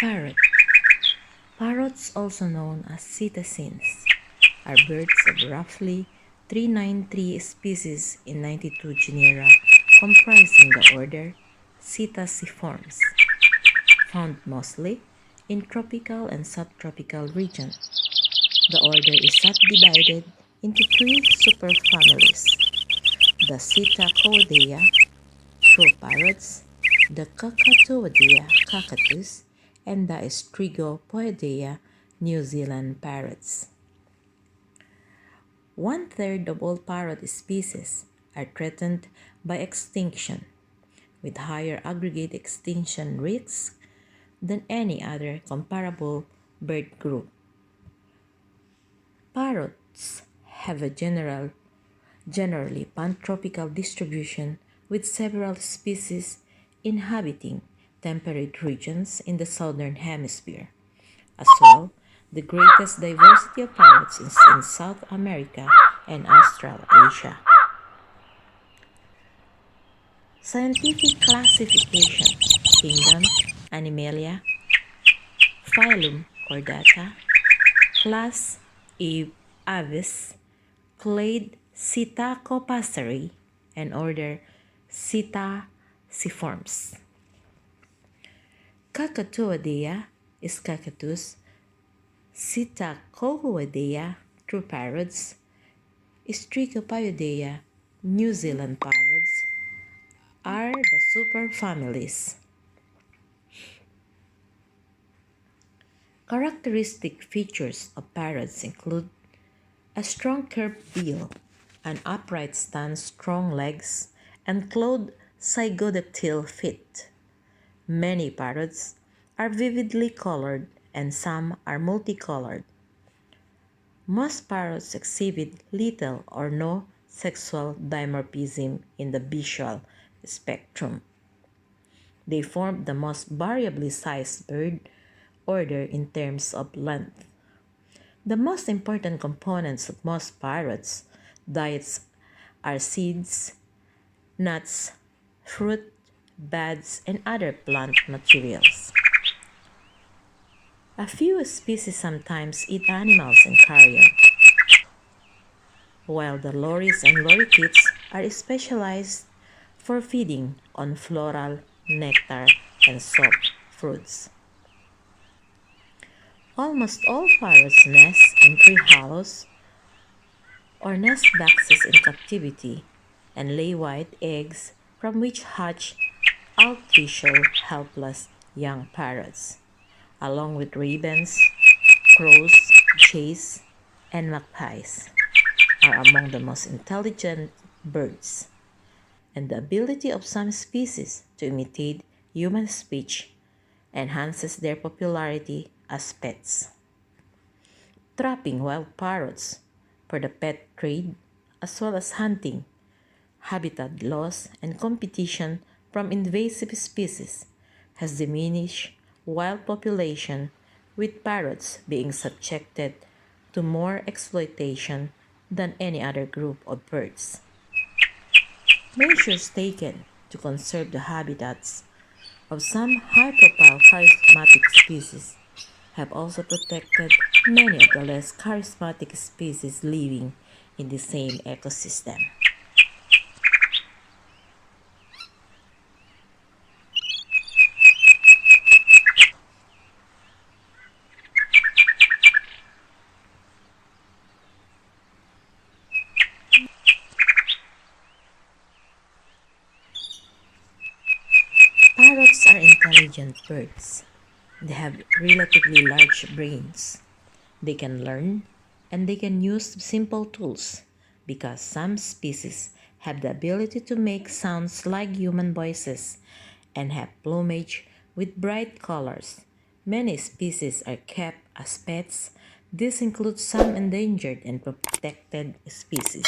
Parrot. Parrots, also known as cetaceans, are birds of roughly 393 species in 92 genera comprising the order Cetaciformes, found mostly in tropical and subtropical regions. The order is subdivided into three superfamilies: the Psittacoidea, true parrots, the Cacatoidea, cockatoos, and the Strigopoidea, New Zealand parrots. One-third of all parrot species are threatened by extinction, with higher aggregate extinction risks than any other comparable bird group. Parrots have a generally pantropical distribution, with several species inhabiting temperate regions in the southern hemisphere. As well, the greatest diversity of parrots is in South America and Australasia. Scientific classification: Kingdom Animalia, Phylum Chordata, Class Aves, Clade Psittacopacerae, and Order Psittaciformes. Cacatoidea is cockatoos, Psittacoidea, true parrots, Strigopoidea, New Zealand parrots, are the superfamilies. Characteristic features of parrots include a strong curved bill, an upright stance, strong legs, and clawed zygodactyl feet. Many parrots are vividly colored and some are multicolored. Most parrots exhibit little or no sexual dimorphism in the visual spectrum. They form the most variably sized bird order in terms of length. The most important components of most parrots' diets are seeds, nuts, fruit, buds, and other plant materials. A few species sometimes eat animals in carrion, while the lories and lorikeets are specialized for feeding on floral, nectar, and soft fruits. Almost all parrots nest in tree hollows or nest boxes in captivity and lay white eggs from which hatch altricial, helpless young parrots, along with ravens, crows, jays, and magpies, are among the most intelligent birds, and the ability of some species to imitate human speech enhances their popularity as pets. Trapping wild parrots for the pet trade, as well as hunting, habitat loss, and competition from invasive species, has diminished wild population, with parrots being subjected to more exploitation than any other group of birds. Measures taken to conserve the habitats of some high-profile charismatic species have also protected many of the less charismatic species living in the same ecosystem. Parrots are intelligent birds. They have relatively large brains. They can learn and they can use simple tools because some species have the ability to make sounds like human voices and have plumage with bright colors. Many species are kept as pets. This includes some endangered and protected species.